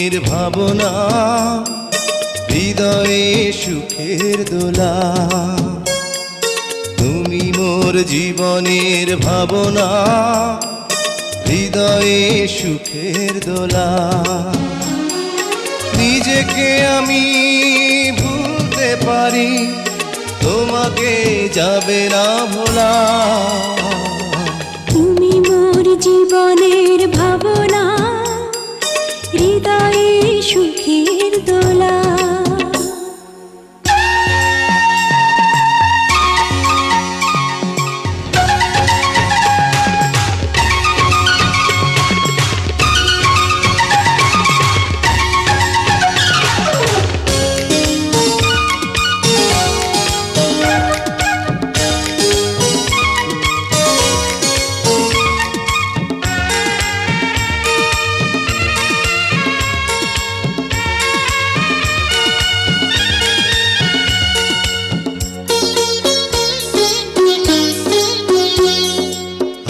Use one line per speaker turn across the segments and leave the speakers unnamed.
জীবনের ভাবনা, হৃদয়ে সুখের দোলা। তুমি মোর জীবনের ভাবনা, হৃদয়ে সুখের দোলা। নিজেকে আমি ভুলতে পারি, তোমাকে যাবে না ভোলা।
তুমি মোর জীবনের ভাবনা, হৃদয়ে সুখের দোলা।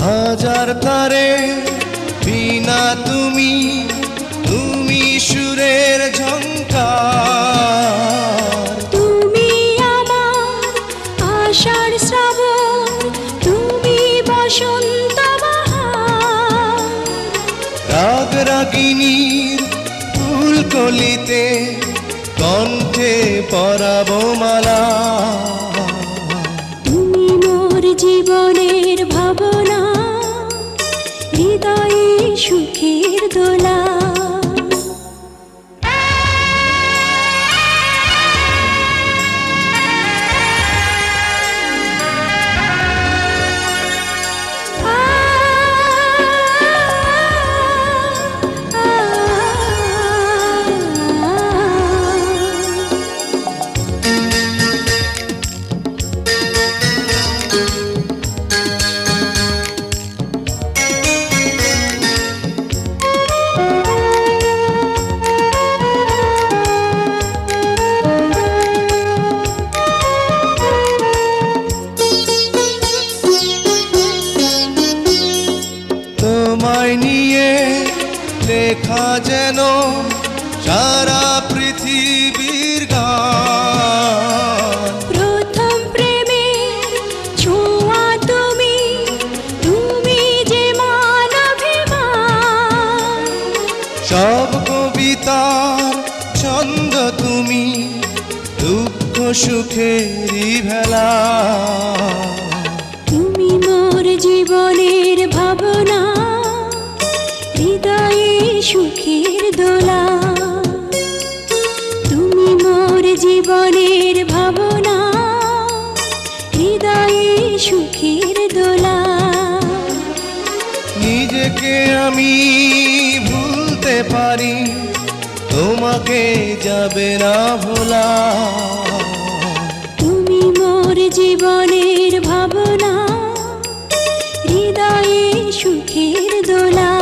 হাজার তারে বিনা তুমি, তুমি সুরের ঝংকার।
তুমি আমার আষাঢ় শ্রাবণ, তুমি বসন্ত বাহার।
রাগ রাগিনীর ফুলকলিতে কণ্ঠে পরাবো মালা।
তুমি মোর জীবনের ভাবনা, হৃদয়ে সুখের দোলা।
তোমায় নিয়ে লেখা যেন সারা পৃথিবীর গান।
প্রথম প্রেমের ছোঁয়া তুমি, তুমি যে মানবিমান।
সব কবিতার ছন্দ তুমি, দুঃখ সুখেরই ভেলা।
তুমি মোর জীবনের ভাবনা, হৃদয়ে সুখের দোলা। তুমি মোর জীবনের ভাবনা, হৃদয়ে সুখের দোলা।
নিজেকে আমি ভুলতে পারি, তোমাকে যাবে না ভোলা।
তুমি মোর জীবনের ভাবনা, হৃদয়ে সুখের দোলা।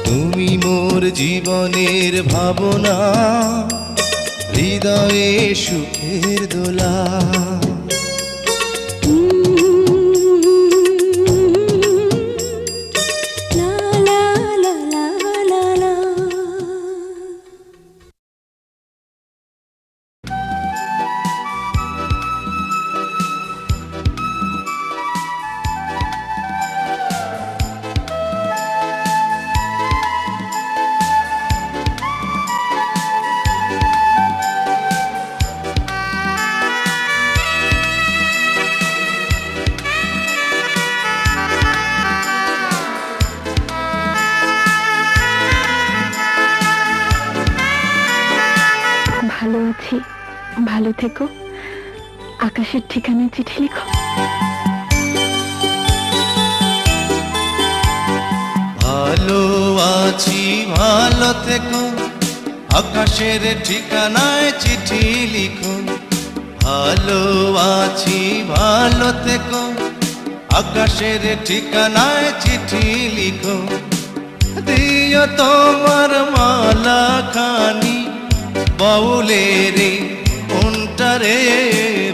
তুমি মোর জীবনের ভাবনা, হৃদয়ে সুখের দোলা।
লা লা লা লা লা লা।
ভালো আছি, ভালো থেকো। আকাশের ঠিকানায় চিঠি লিখো।
ভালো আছি, ভালো থেকো, আকাশের ঠিকানায় চিঠি লিখো। ভালো আছি, ভালো থেকো, আকাশের ঠিকানায় চিঠি লিখো। দিও তোমার মালা খানি বাউলের অন্তরে,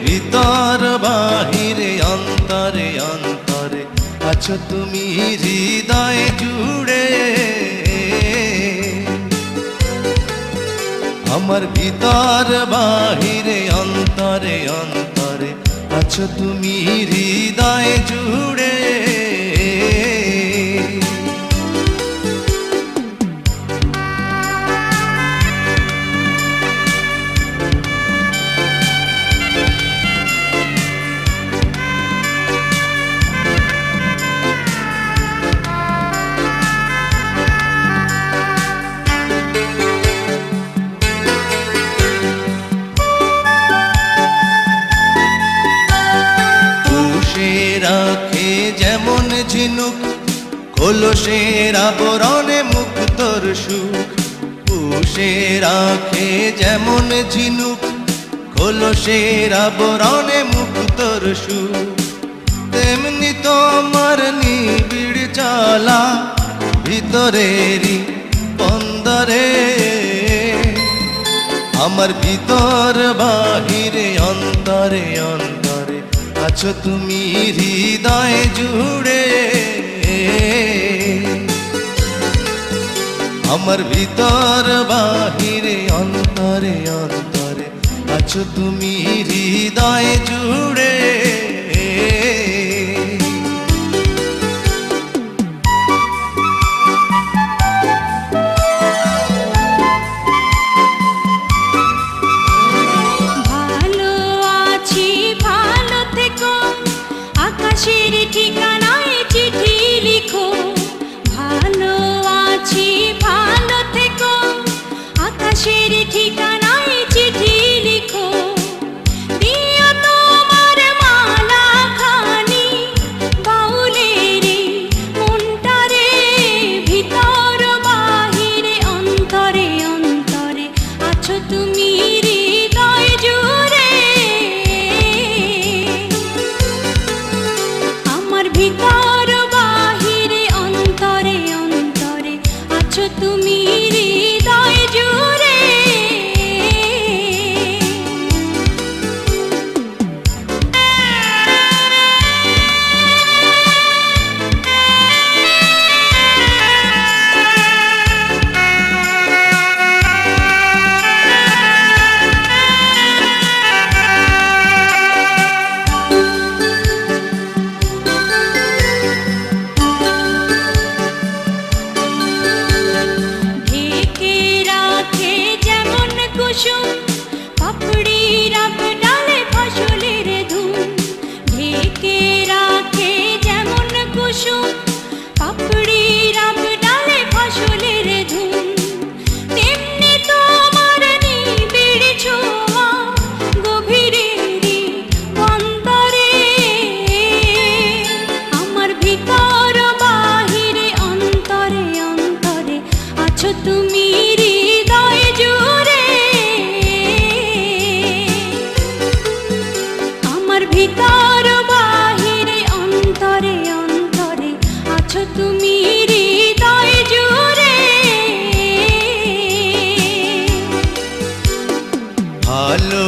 ভিতর বাহিরে অন্তরে অন্তরে আছো তুমি হৃদয় জুড়ে। আমার ভিতর বাহিরে অন্তরে অন্তরে আছো তুমি হৃদয় জুড়ে। রাখে যেমন ঝিনুক কলসের আবরণে মুক্তর সুখ। পুষে রাখে যেমন ঝিনুক কলসের আবরণে মুক্তর সুখ। তেমনি তোমার নিবিড় চলা ভিতরেরই বন্দরে। আমার ভিতর বাহিরে অন্তরে অন্তরে আছো তুমি হৃদয় জুড়ে। আমার ভিতর বাহিরে অন্তরে অন্তরে আছো তুমি হৃদয় জুড়ে।
আকাশের ঠিকানায় চিঠি লিখো, ভালো আছি ভালো থেকো। আকাশের ঠিকানায় চিঠি লিখো, দিও তোমার মালা খানি বাউলের মনটারে। ভিতর বাহিরে অন্তরে অন্তরে আছো তুমি হৃদয় জুড়ে। ভিতর বাহিরে অন্তরে অন্তরে আছো তুমি হৃদয় জুড়ে। পাপড়ি রাব ডালে ফসলের ধুম, ঢেকে রাখে যেমন কুসুম। পাপড়ি রাব ডালে ফসলের ধুম, তেমনি তোমার নিবিড় ছোঁয়া গভীরেরই অন্তরে। আমার ভিতর বাহিরে অন্তরে অন্তরে আছো তুমি হৃদয় জুড়ে। ভিতর বাহিরে অন্তরে অন্তরে আছো তুমি হৃদয় জুড়ে।
ভালো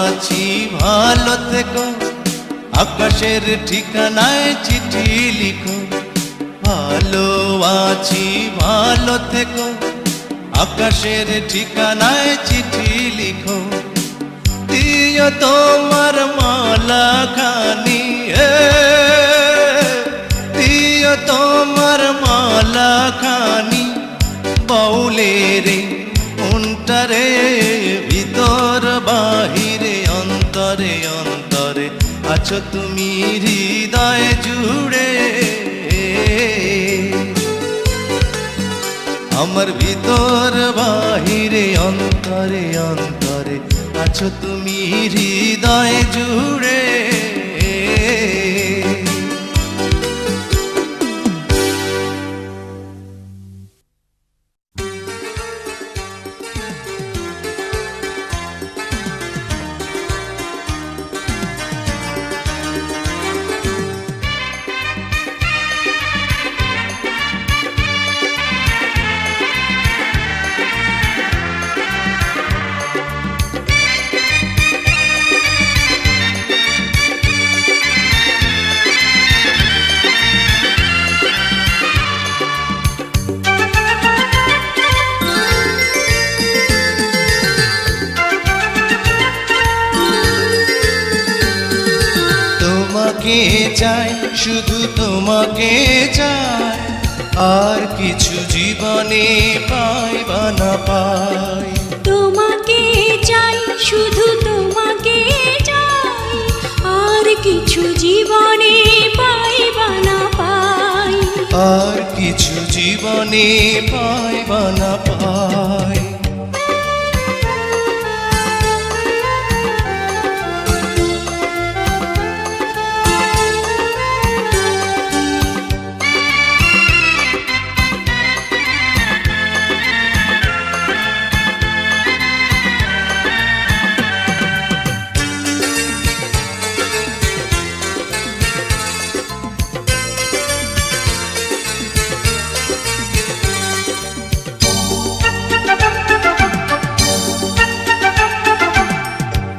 আছি ভালো থেকো, আকাশের ঠিকানায় চিঠি লিখো। ভালো আছি ভালো থেকো, আকাশের ঠিকানায় চিঠি লিখো। দিও তোমার মালা খানি, দিও তোমার মালা খানি বাউলের মনটারে। ভিতর বাহিরে অন্তরে অন্তরে আছো তুমি হৃদয় জুড়ে। আমার ভিতর বাহিরে অন্তরে অন্তরে আছো তুমি হৃদয় জুড়ে। তোমাকে চাই, শুধু তোমাকে চাই, আর কিছু জীবনে পাই বা না পাই।
তোমাকে চাই, শুধু তোমাকে চাই, আর কিছু জীবনে পাই বা না পাই।
আর কিছু জীবনে পাই বা না পাই।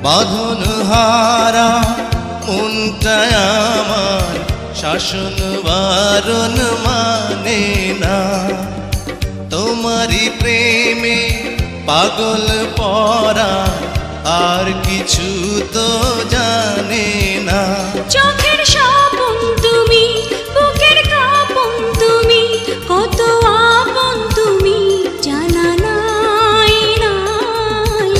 বাঁধন হারা মনটা আমার শাসন বারণ মানে না, তোমারই প্রেমে পাগল পরা আর কিছু তো জানে না।
চোখের স্বপন তুমি, বুকের কাঁপন তুমি, কত আপন তুমি জানা নাই নাই।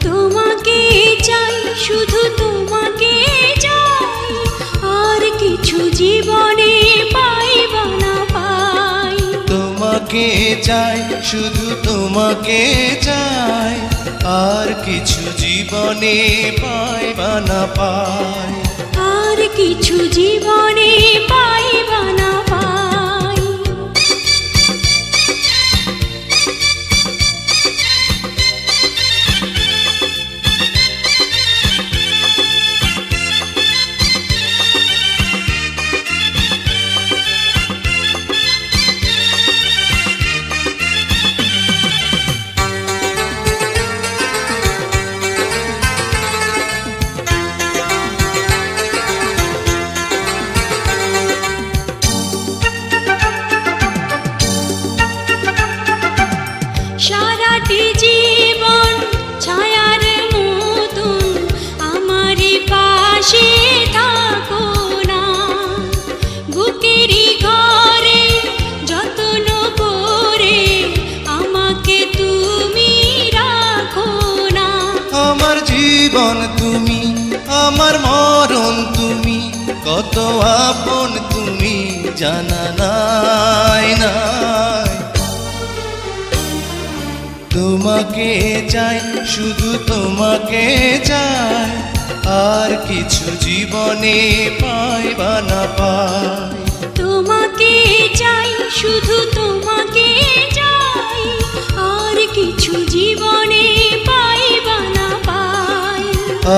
তোমাকে চাই, শুধু তোমাকে চাই, আর কিছু জীবনে পাই বা না পাই।
তোমাকে চাই, শুধু তোমাকে চাই, আর কিছু জীবনে পাই বা না পাই।
আর কিছু জীবনে পাই বা না পাই। সারাটি জীবন ছায়ার মতন আমারই পাশে থাকো না, বুকেরই ঘরে যত্ন করে আমাকে তুমি রাখো না।
আমার জীবন তুমি, আমার মরণ তুমি, কত আপন তুমি জানা নাই নাই। তোমাকে চাই, শুধু তোমাকে চাই, আর কিছু জীবনে পাই বা না পাই।
তোমাকে চাই, শুধু তোমাকে চাই, আর কিছু জীবনে পাই বা না পাই।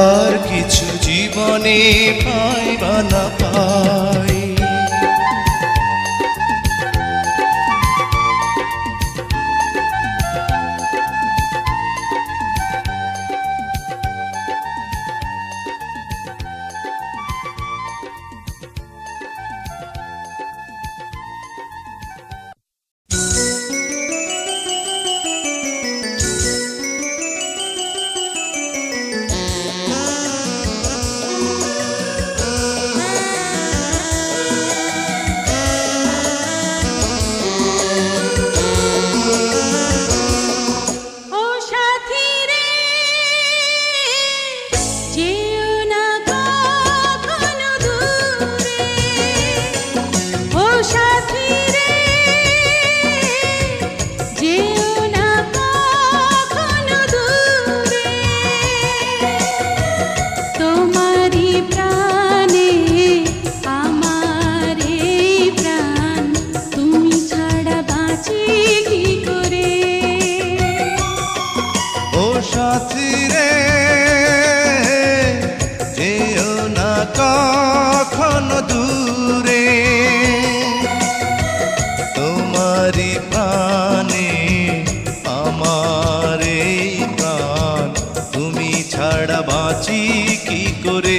আর কিছু জীবনে পাই বা না পাই। সাথী রে যেও না কখনো দূরে, তোমারই প্রাণে আমার এই প্রাণ, তুমি ছাড়া বাঁচি কি করে।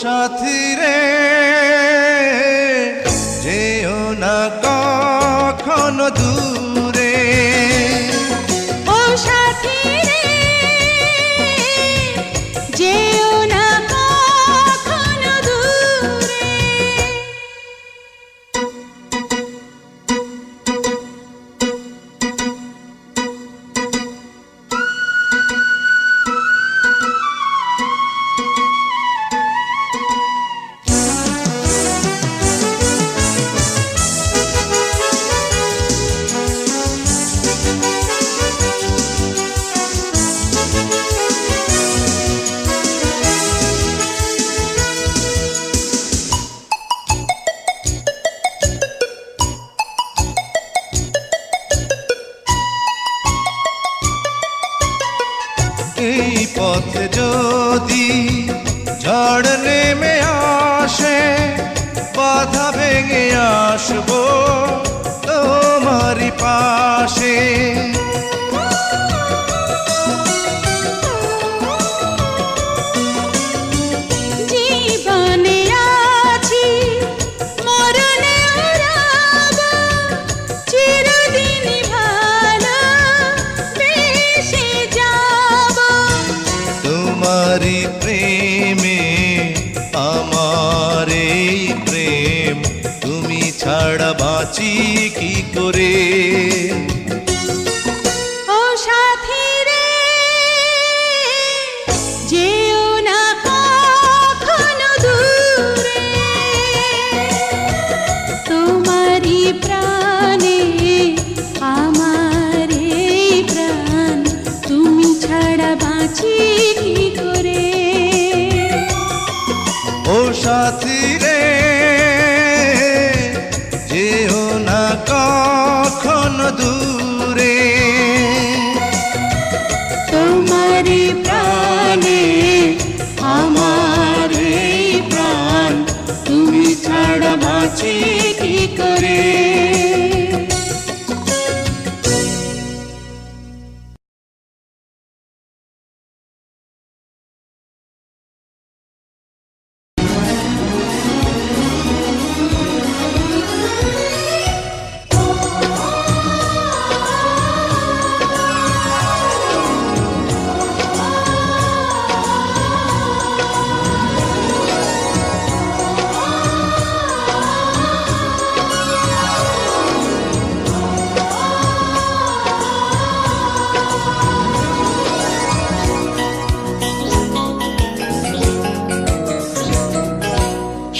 সাথী রে যেও না কখনো দূরে
ও সাথী রে যেও না কখনো দূরে
এই পথে যদি ঝড় নেমে আসে বাধা ভেঙে আসবো তোমারই পাশে
জীবনে আছি মরণে রব চিরদিনই ভালো বেশে যাব
তোমারই প্রেমে আমার এই প্রেম তুমি ছাড়া বাঁচি কি করে
ও সাথী রে যেও না কখনো দূরে তোমারই প্রাণে আমার এই প্রাণ তুমি ছাড়া বাঁচি কি করে
ও সাথী রে যেও না কখনো দূরে
তোমারই প্রাণে আমার এই প্রাণ তুমি ছাড়া বাঁচি কি করে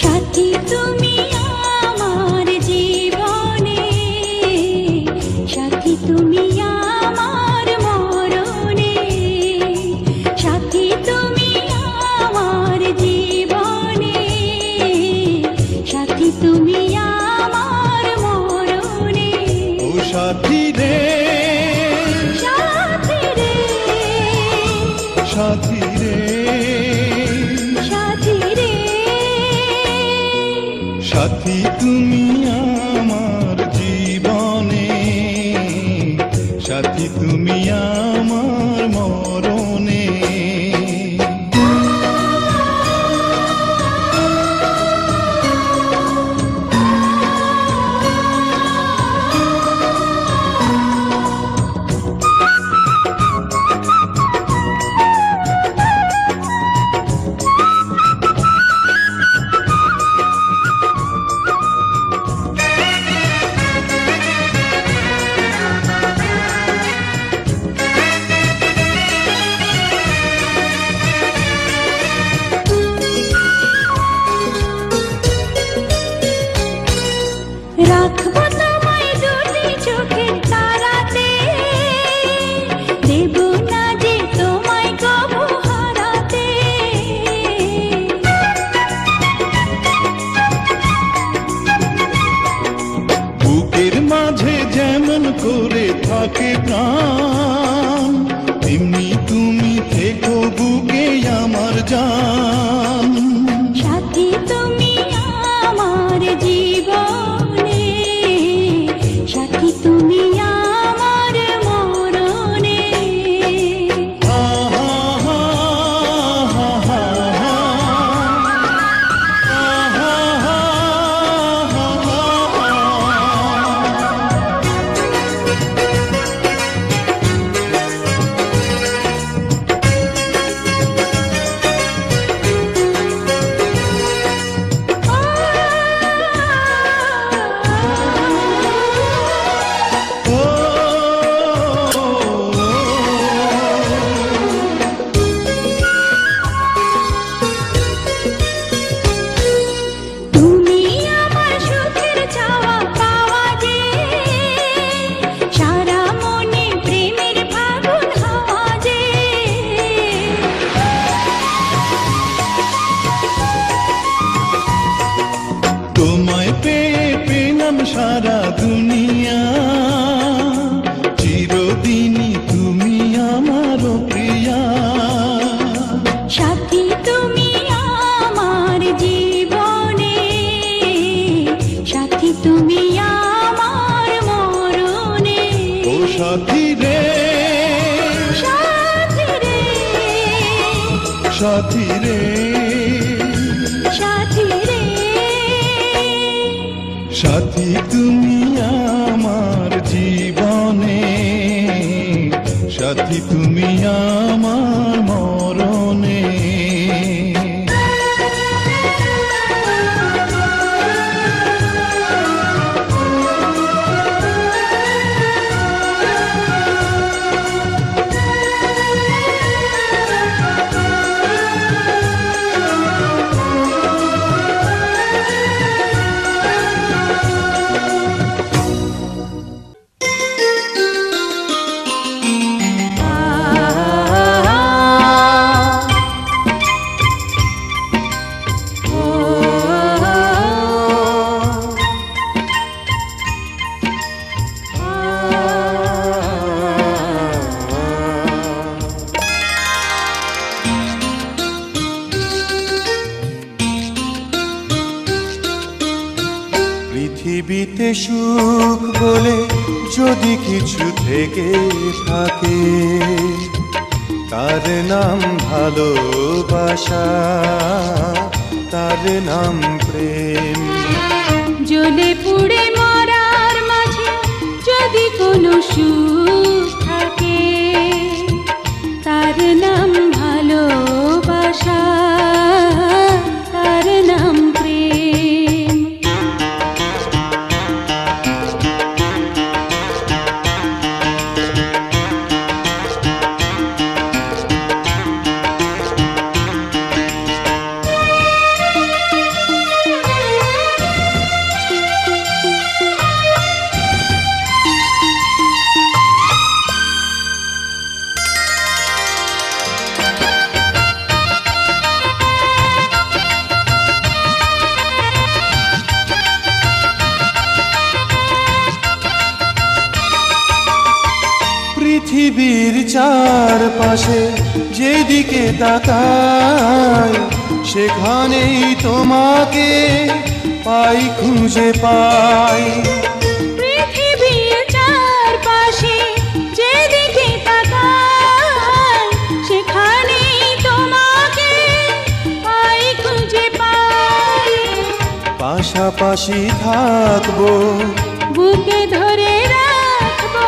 সাথী তুমি আমার জীবনে সাথী তুমি আমার মরণে সাথী তুমি আমার জীবনে সাথী তুমি আমার মরণে
ও সাথী রে
সাথী রে
সাথী রে
সাথী রে
সাথী তুমি আমার জীবনে সাথী তুমি আমার মরণে সারা দুনিয়া, চিরদিনই তুমি আমার প্রিয়া।
সাথী তুমি আমার জীবনে, সাথী তুমি আমার মরণে।
ও সাথী রে,
সাথী রে,
সাথী রে,
সাথী রে,
সাথী তুমি আমার জীবনে, সাথী তুমি আমার মরণে। পৃথিবীতে সুখ বলে যদি কিছু থেকে থাকে, তার নাম ভালোবাসা, তার নাম প্রেম।
জ্বলে পুড়ে মরার মাঝে যদি কোনো সুখ থাকে, তার নাম ভালোবাসা, তার নাম প্রেম।
পৃথিবীর চারপাশে যেদিকে তাকাই, সেখানেই তোমাকে পাই, খুঁজে পাই।
পৃথিবীর চারপাশে যেদিকে তাকাই, সেখানেই তোমাকে পাই, খুঁজে পাই।
পাশাপাশি থাকবো,
বুকে ধরে রাখবো,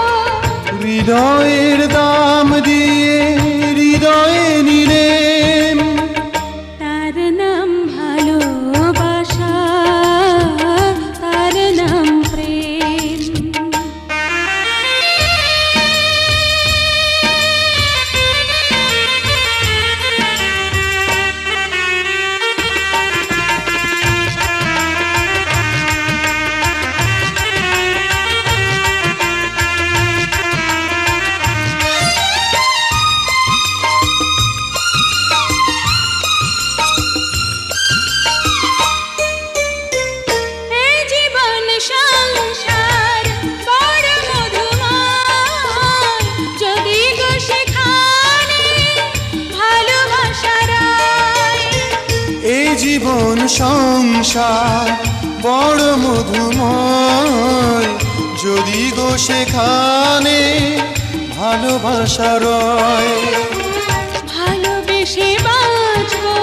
হৃদয়ের দাম দিয়ে হৃদয়ে নিলেম।
তার নাম ভালোবাসা, তার নাম প্রেম।
জীবন সংসার বড় মধুময়, যদি গো সেখানে ভালোবাসা রয়।
ভালোবেসে বাঁচবো,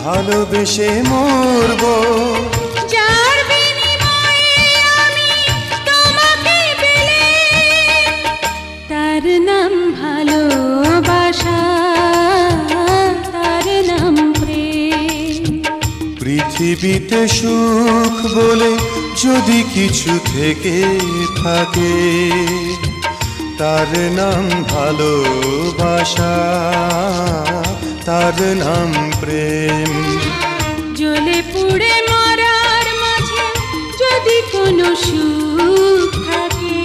ভালোবেসে মরবো,
যার বিনিময়ে আমি তোমাকে পেলে, তার নাম ভালোবাসা, তার নাম প্রেম।
পৃথিবীতে সুখ বলে যদি কিছু থেকে থাকে, তার নাম ভালোবাসা, তার নাম প্রেম।
জ্বলে পুড়ে মরার মাঝে যদি কোনো সুখ থাকে,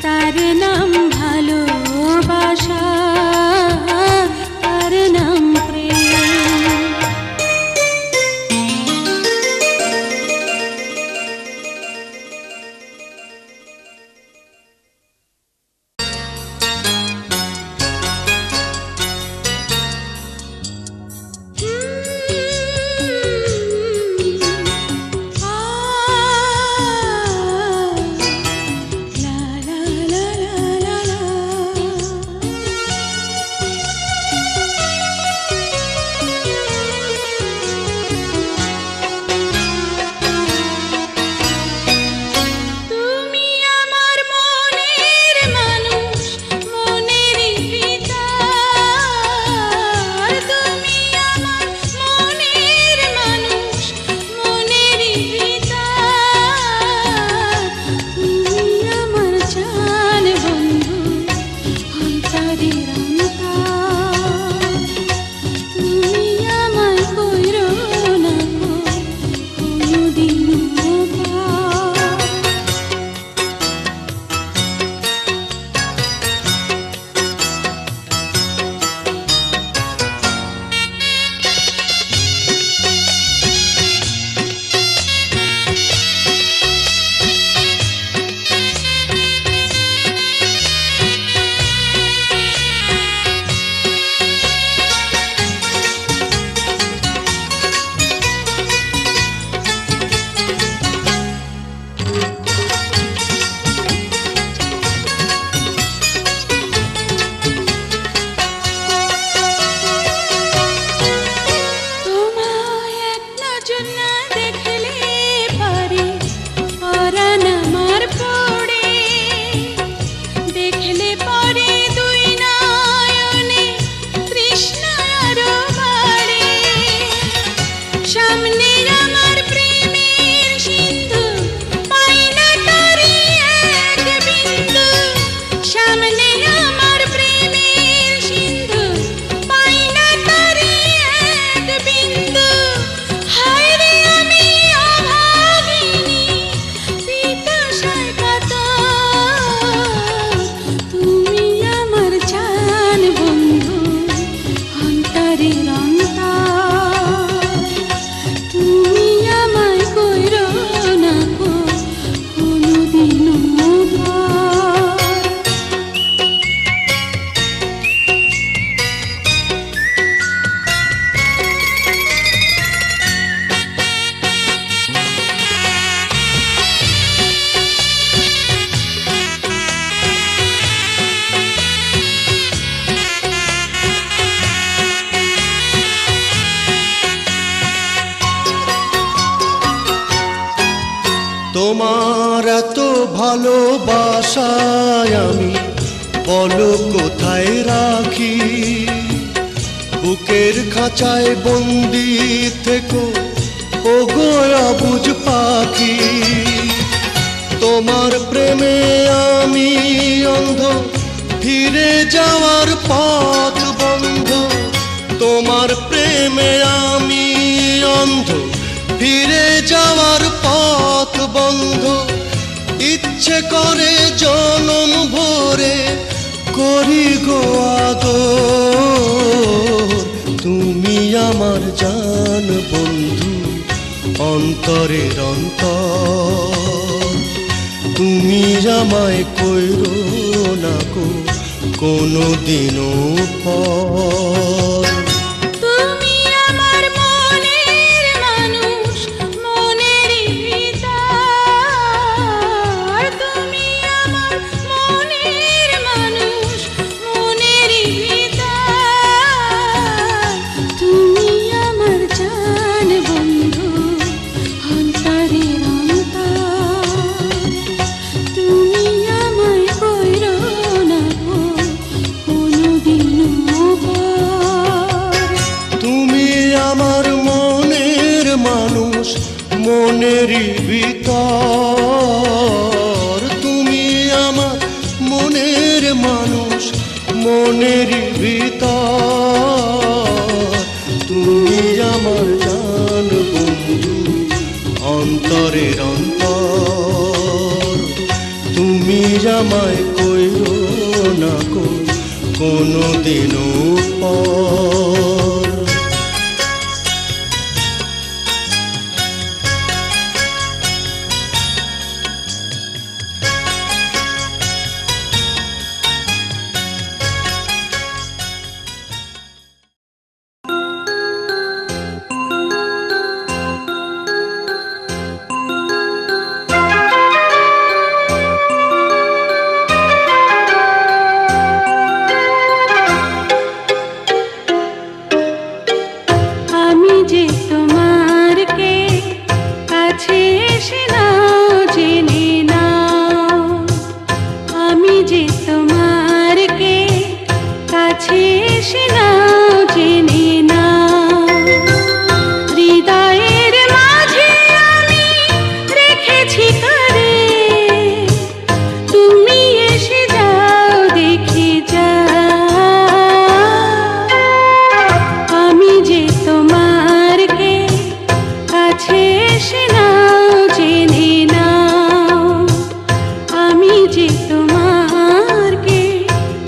তার নাম ভালোবাসা, তার নাম প্রেম।
তোমার এত ভালোবাসায় আমি বলো কোথায় রাখি, বুকের খাঁচায় বন্দি থেকো ও গোয়া বুঝ পাখি। তোমার প্রেমে আমি অন্ধ, ফিরে যাওয়ার পথ বন্ধ। তোমার প্রেমে আমি অন্ধ, ফিরে যাওয়ার পথ বন্ধ। ইচ্ছে করে জনম ভরে করি গো আদর। তুমি আমার জান বন্ধু, অন্তরের অন্তর। তুমি আমায় কইরো না গো কোনো দিনও পর।
তুমি আমার মনের মানুষ, মনের ভিতর। তুমি আমার মনের মানুষ, মনের ভিতর। তুমি আমার জান বন্ধু, অন্তরের অন্তর। তুমি আমায় কইরো না গো কোনোদিনও পর।
তুমি আমার মনের মানুষ, মনেরই ভিতর। তুমি আমার মনের মানুষ, মনেরই ভিতর। তুমি আমার জান বন্ধু, অন্তরের অন্তর। তুমি আমায় কইরো না গো কোনো দিনও পর।
আমি যে তোমার কে কাছে এসে নাও জেনে নাও। আমি যে তোমার কে কাছে এসে নাও জেনে নাও। হৃদয়ের মাঝে আমি রেখেছি কারে, তুমি এসে যাও দেখে যাও। আমি যে তোমার কে কাছে এসে নাও জেনে নাও। আমি যে তোমার কে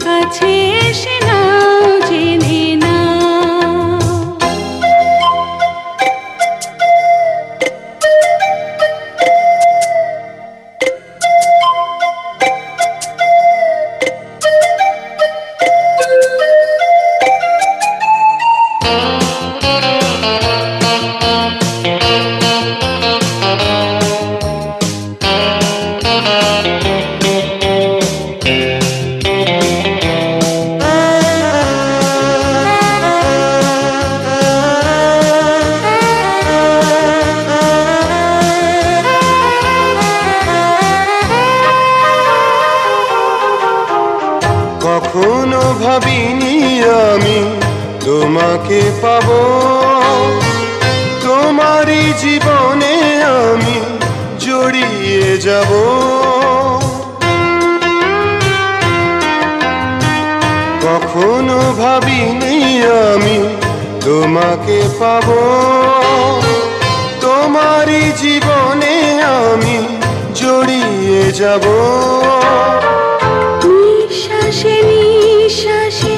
কাছে এসে নাও জেনে নাও।
কখনো ভাবিনি আমি তোমাকে পাবো, তোমারই জীবনে আমি জড়িয়ে যাব। কখনো ভাবিনি আমি তোমাকে পাবো, তোমারই জীবনে আমি জড়িয়ে যাব।
নিঃশ্বাসে নিঃশ্বাসে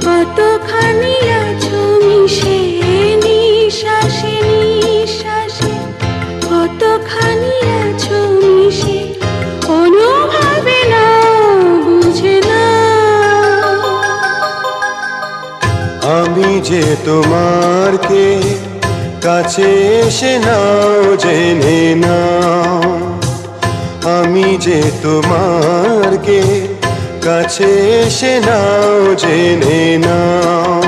কতখানি আছো মিশে। নিঃশ্বাসে নিঃশ্বাসে কতখানি আছো মিশে। অনুভবে না বুঝে না।
আমি যে তোমার কে কাছে এসে নাও জেনে নাও। আমি যে তোমার কে কাছে এসে নাও জেনে নাও।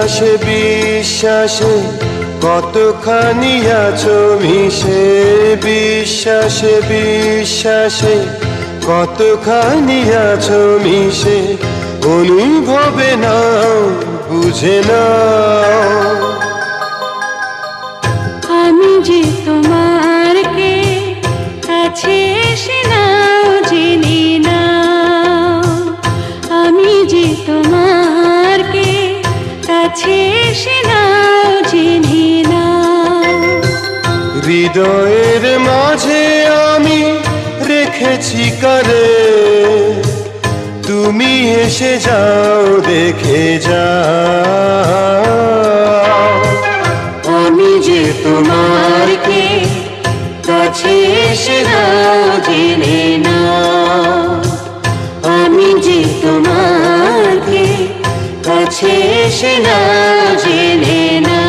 বিশ্বাসে বিশ্বাসে কতখানি আছো মিশে, বিশ্বাসে বিশ্বাসে কতখানি আছো মিশে, অনুভবে নাও বুঝে নাও।
আমি যে তোমার কে কাছে এসে নাও জেনে নাও, আমি যে তোমার কে কাছে এসে নাও জেনে নাও।
হৃদয়ের মাঝে আমি রেখেছি কারে, তুমি এসে যাও দেখে যাও।
আমি যে তোমার কে কাছে এসে নাও জেনে নাও, আমি যে তোমার কে কাছে এসে নাও জেনে নাও।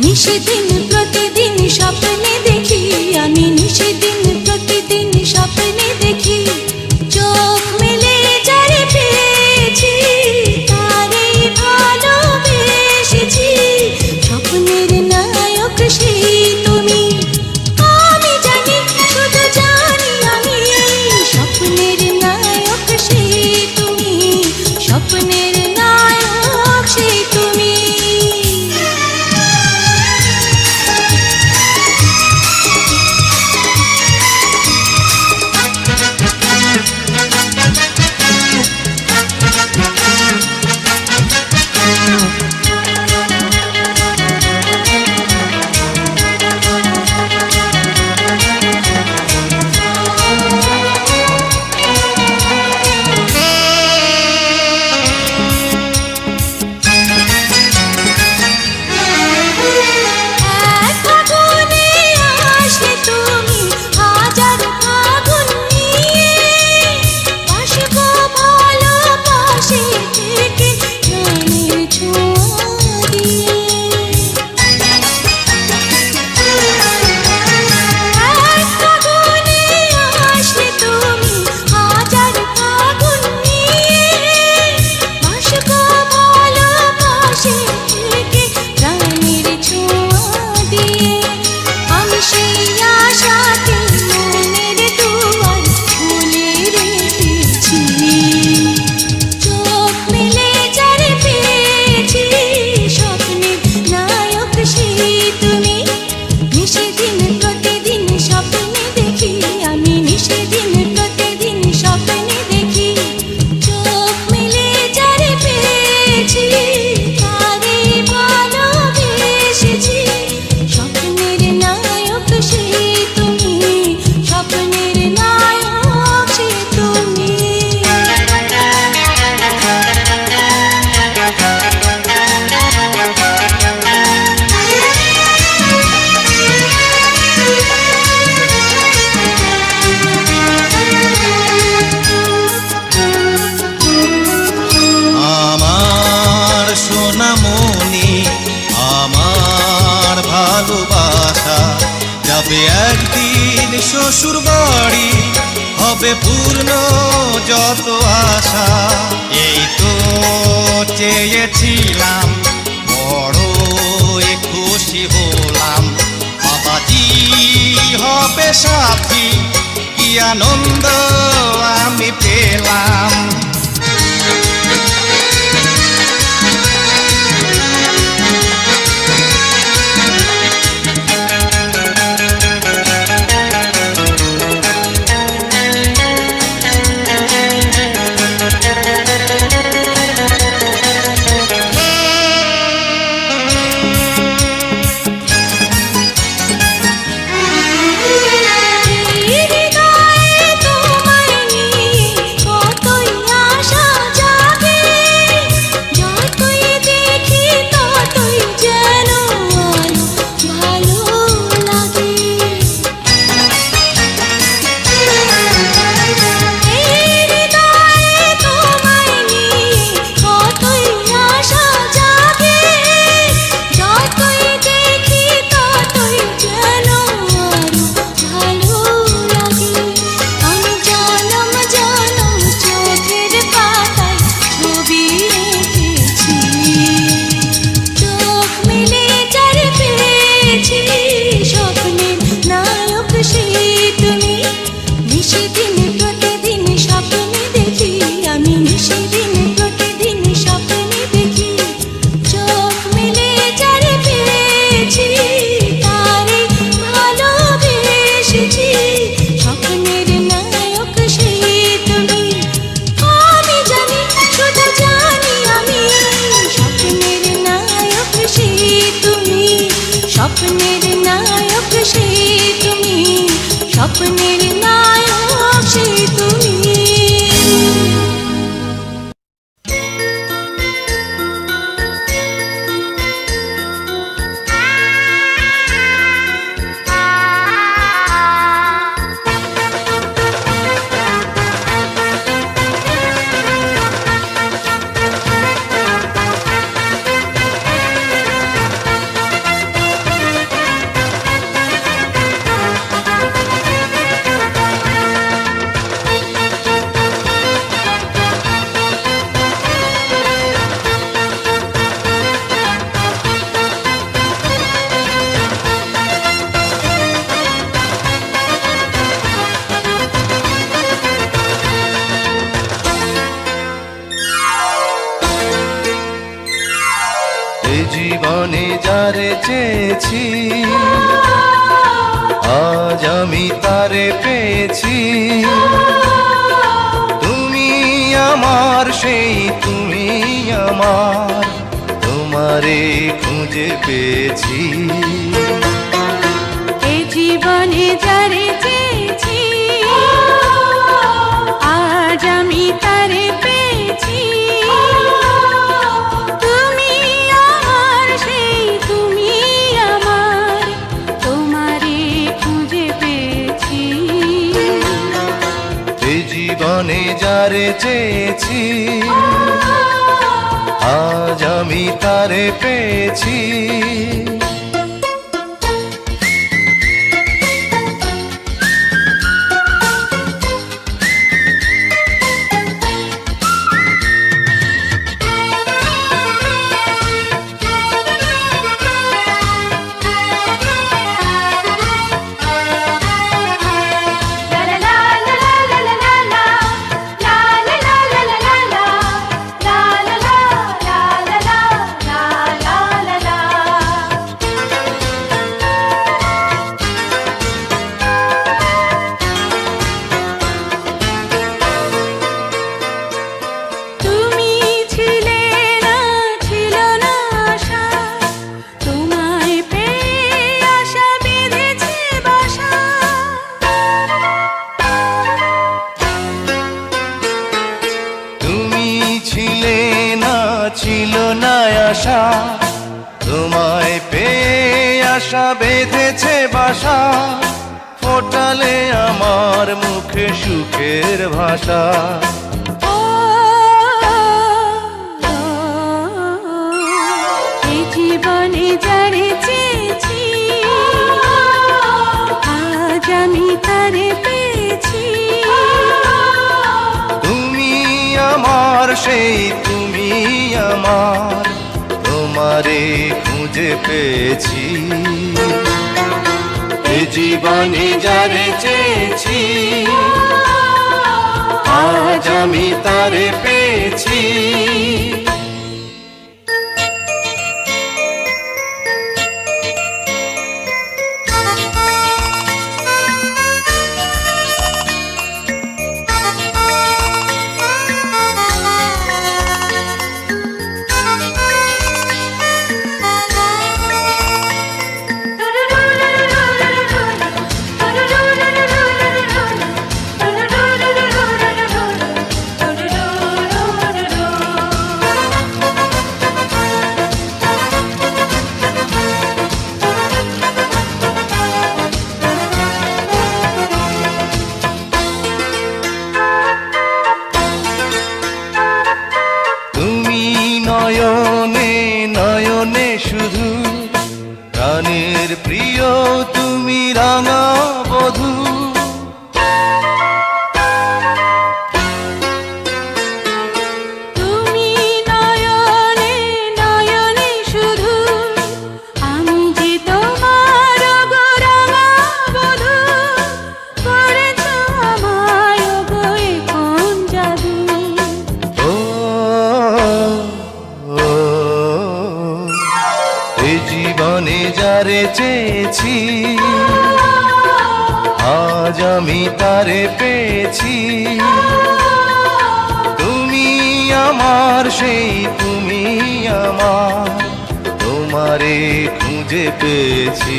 নিশিদিন প্রতিদিন স্বপ্নে দেখি, আমি নিশিদিন প্রতিদিন স্বপ্নে দেখি, চোখ মেলে যারে পেয়েছি তারে ভালোবেসেছি। স্বপ্নের নায়ক সেই তুমি, আমি জানি শুধু জানি আমি, স্বপ্নের নায়ক সেই তুমি, স্বপ্নের নায়ক সেই তুমি।
একদিন শ্বশুর বাড়ি হবে পূর্ণ যত আশা, এই তো চেয়েছিলাম বড় খুশি হলাম, বাবাজি হবে সাথী কি আনন্দ আমি পেলাম।
হৃদয়ে তোমায় নিয়ে কতই
জীবনে যারে চেয়েছি আজ আমি তারে পেয়েছি। তুমি আমার সেই তুমি আমার, তোমারে খুঁজে পেয়েছি।
এ জীবনে যারে চেয়েছি আজ আমি তারে পেয়েছি। তুমি আমার সেই তুমি আমার, তোমারে খুঁজে পেয়েছি।
এ জীবনে যারে চেয়েছি আজ আমি তারে পেয়েছি। ছিল না আশা, তোমায় পেয়ে আশা বেঁধেছে বাসা, ফোটালে আমার মুখে সুখের ভাষা।
এই জীবনে যারে চেয়েছি আজ আমি তারে পেয়েছি।
তুমি আমার সেই তুমি আমার, তোমারে খুঁজে পেয়েছি। এ জীবনে যারে চেয়েছি আজ আমি তারে পেয়েছি। নয়নে নয়নে শুধু প্রাণের প্রিয় তুমি রাঙা বধূ।
তুমি নয়নে নয়নে শুধু, আমি যে তোমার গো রাঙা বধূ। করেছ আমায় গো এ কোন জাদু।
জীবনে যারে চেয়েছি আজ আমি তারে পেয়েছি। তুমি আমার সেই তুমি আমার, তোমারে খুঁজে পেয়েছি।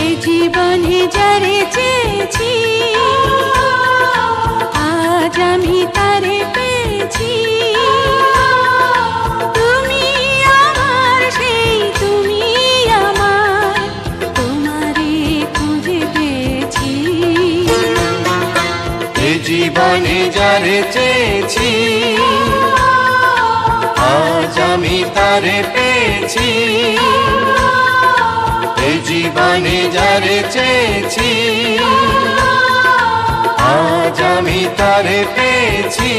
এই জীবনে যারে চেয়েছি আজ আমি তারে পেয়েছি।
জীবনে যারে চেয়েছি আজ আমি তারে পেয়েছি। এই জীবনে যারে চেয়েছি আজ আমি তারে পেয়েছি।